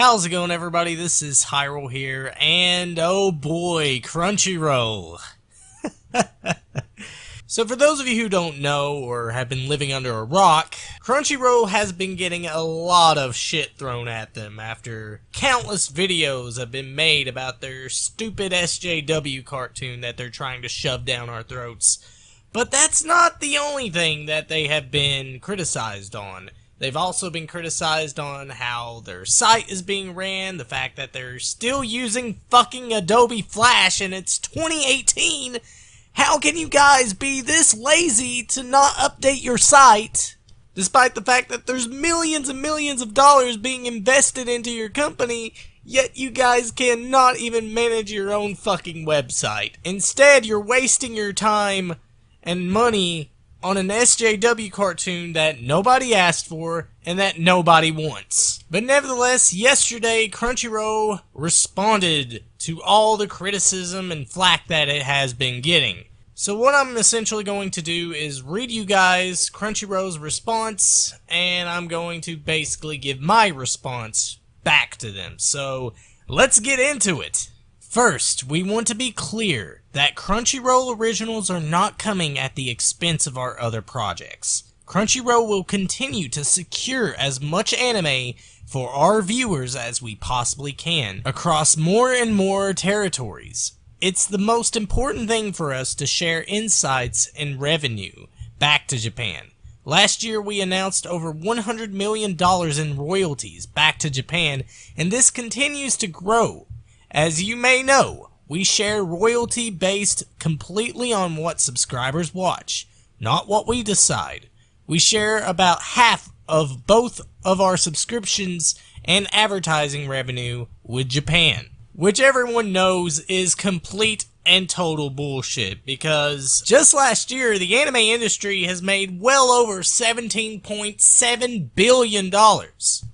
How's it going, everybody? This is Hyrule here, and oh boy, Crunchyroll. So for those of you who don't know or have been living under a rock, Crunchyroll has been getting a lot of shit thrown at them after countless videos have been made about their stupid SJW cartoon that they're trying to shove down our throats. But that's not the only thing that they have been criticized on. They've also been criticized on how their site is being ran, the fact that they're still using fucking Adobe Flash and it's 2018. How can you guys be this lazy to not update your site, despite the fact that there's millions and millions of dollars being invested into your company, yet you guys cannot even manage your own fucking website? Instead, you're wasting your time and money on an SJW cartoon that nobody asked for and that nobody wants. But nevertheless, yesterday Crunchyroll responded to all the criticism and flack that it has been getting. So what I'm essentially going to do is read you guys Crunchyroll's response, and I'm going to basically give my response back to them. So let's get into it. First, we want to be clear that Crunchyroll originals are not coming at the expense of our other projects. Crunchyroll will continue to secure as much anime for our viewers as we possibly can across more and more territories. It's the most important thing for us to share insights and revenue back to Japan. Last year we announced over $100 million in royalties back to Japan, and this continues to grow. As you may know, we share royalty based completely on what subscribers watch, not what we decide. We share about half of both of our subscriptions and advertising revenue with Japan, which everyone knows is complete and total bullshit, because just last year the anime industry has made well over $17.7 billion.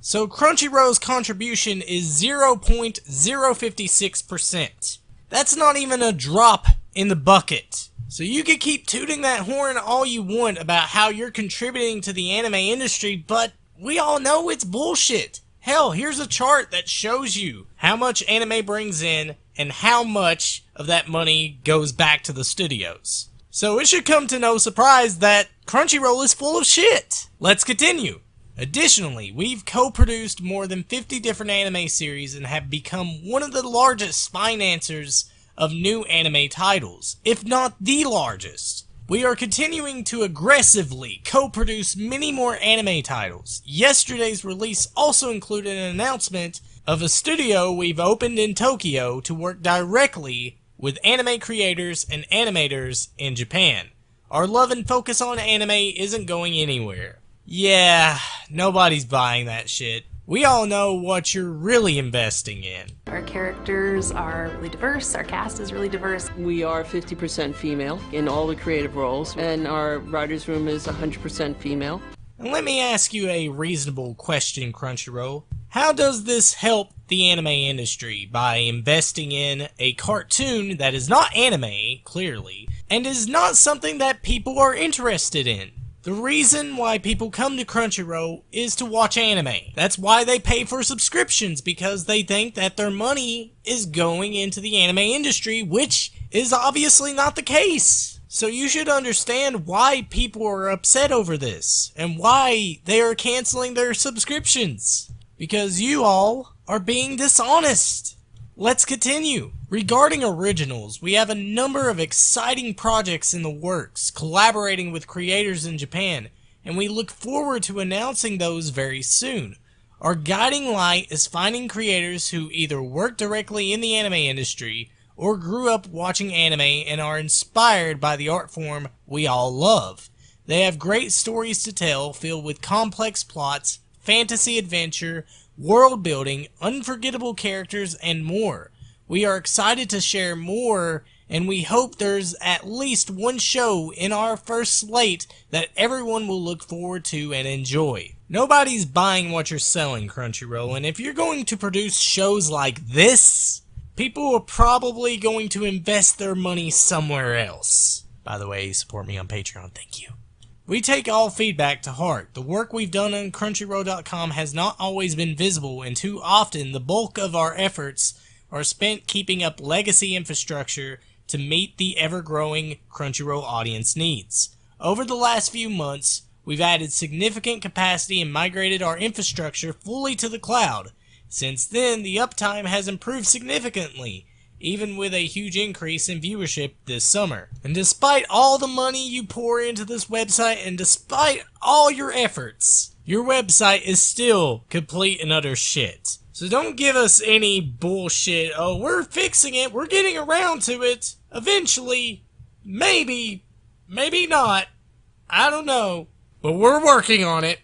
So Crunchyroll's contribution is 0.056%. That's not even a drop in the bucket. So you can keep tooting that horn all you want about how you're contributing to the anime industry, but we all know it's bullshit. Hell, here's a chart that shows you how much anime brings in and how much of that money goes back to the studios. So it should come to no surprise that Crunchyroll is full of shit. Let's continue. Additionally, we've co-produced more than 50 different anime series and have become one of the largest financiers of new anime titles, if not the largest. We are continuing to aggressively co-produce many more anime titles. Yesterday's release also included an announcement of a studio we've opened in Tokyo to work directly with anime creators and animators in Japan. Our love and focus on anime isn't going anywhere. Yeah, nobody's buying that shit. We all know what you're really investing in. Our characters are really diverse, our cast is really diverse. We are 50% female in all the creative roles, and our writer's room is 100% female. And let me ask you a reasonable question, Crunchyroll. How does this help the anime industry by investing in a cartoon that is not anime, clearly, and is not something that people are interested in? The reason why people come to Crunchyroll is to watch anime. That's why they pay for subscriptions, because they think that their money is going into the anime industry, which is obviously not the case. So you should understand why people are upset over this, and why they are canceling their subscriptions. Because you all are being dishonest. Let's continue. Regarding originals, we have a number of exciting projects in the works, collaborating with creators in Japan, and we look forward to announcing those very soon. Our guiding light is finding creators who either work directly in the anime industry or grew up watching anime and are inspired by the art form we all love. They have great stories to tell, filled with complex plots, fantasy adventure, world building, unforgettable characters, and more. We are excited to share more, and we hope there's at least one show in our first slate that everyone will look forward to and enjoy. Nobody's buying what you're selling, Crunchyroll, and if you're going to produce shows like this, people are probably going to invest their money somewhere else. By the way, support me on Patreon, thank you. We take all feedback to heart. The work we've done on Crunchyroll.com has not always been visible, and too often the bulk of our efforts are spent keeping up legacy infrastructure to meet the ever-growing Crunchyroll audience needs. Over the last few months, we've added significant capacity and migrated our infrastructure fully to the cloud. Since then, the uptime has improved significantly, even with a huge increase in viewership this summer. And despite all the money you pour into this website, and despite all your efforts, your website is still complete and utter shit. So don't give us any bullshit, oh, we're fixing it, we're getting around to it, eventually, maybe not, I don't know, but we're working on it.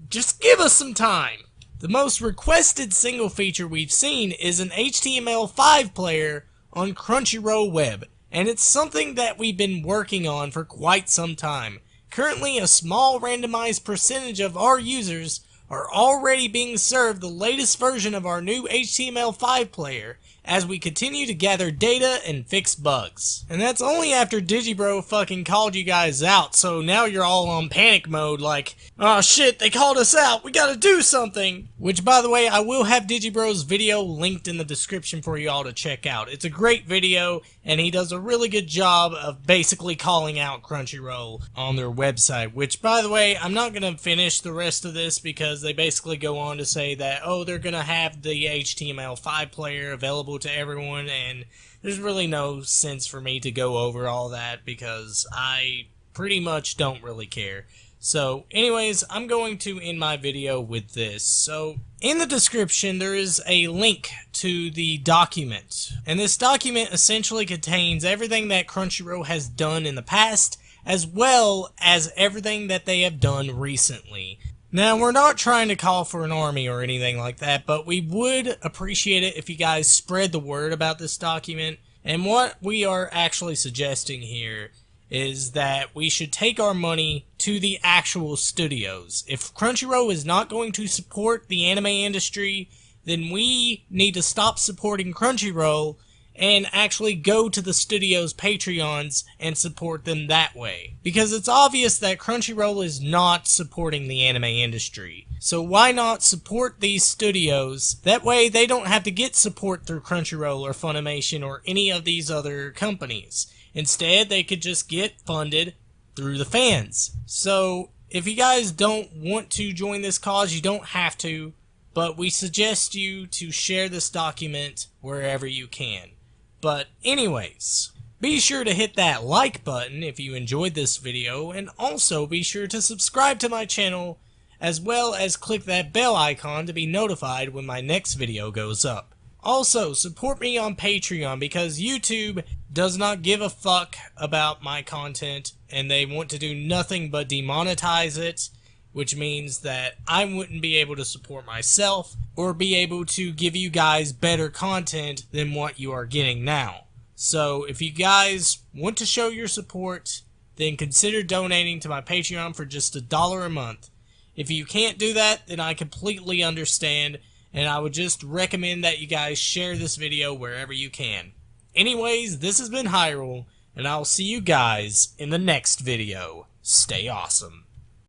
Just give us some time. The most requested single feature we've seen is an HTML5 player on Crunchyroll Web, and it's something that we've been working on for quite some time. Currently, a small randomized percentage of our users are already being served the latest version of our new HTML5 player as we continue to gather data and fix bugs. And that's only after Digibro fucking called you guys out, so now you're all on panic mode like, oh shit, they called us out, we gotta do something! Which, by the way, I will have Digibro's video linked in the description for you all to check out. It's a great video, and he does a really good job of basically calling out Crunchyroll on their website, which, by the way, I'm not gonna finish the rest of this because they basically go on to say that, oh, they're gonna have the HTML5 player available to everyone, and there's really no sense for me to go over all that because I pretty much don't really care. So anyways, I'm going to end my video with this. So in the description there is a link to the document, and this document essentially contains everything that Crunchyroll has done in the past as well as everything that they have done recently. Now, we're not trying to call for an army or anything like that, but we would appreciate it if you guys spread the word about this document. And what we are actually suggesting here is that we should take our money to the actual studios. If Crunchyroll is not going to support the anime industry, then we need to stop supporting Crunchyroll and actually go to the studio's Patreons and support them that way. Because it's obvious that Crunchyroll is not supporting the anime industry. So why not support these studios? That way they don't have to get support through Crunchyroll or Funimation or any of these other companies. Instead, they could just get funded through the fans. So if you guys don't want to join this cause, you don't have to, but we suggest you to share this document wherever you can. But anyways, be sure to hit that like button if you enjoyed this video, and also be sure to subscribe to my channel, as well as click that bell icon to be notified when my next video goes up. Also, support me on Patreon because YouTube does not give a fuck about my content, and they want to do nothing but demonetize it, which means that I wouldn't be able to support myself or be able to give you guys better content than what you are getting now. So if you guys want to show your support, then consider donating to my Patreon for just $1 a month. If you can't do that, then I completely understand, and I would just recommend that you guys share this video wherever you can. Anyways, this has been Hyrule, and I'll see you guys in the next video. Stay awesome.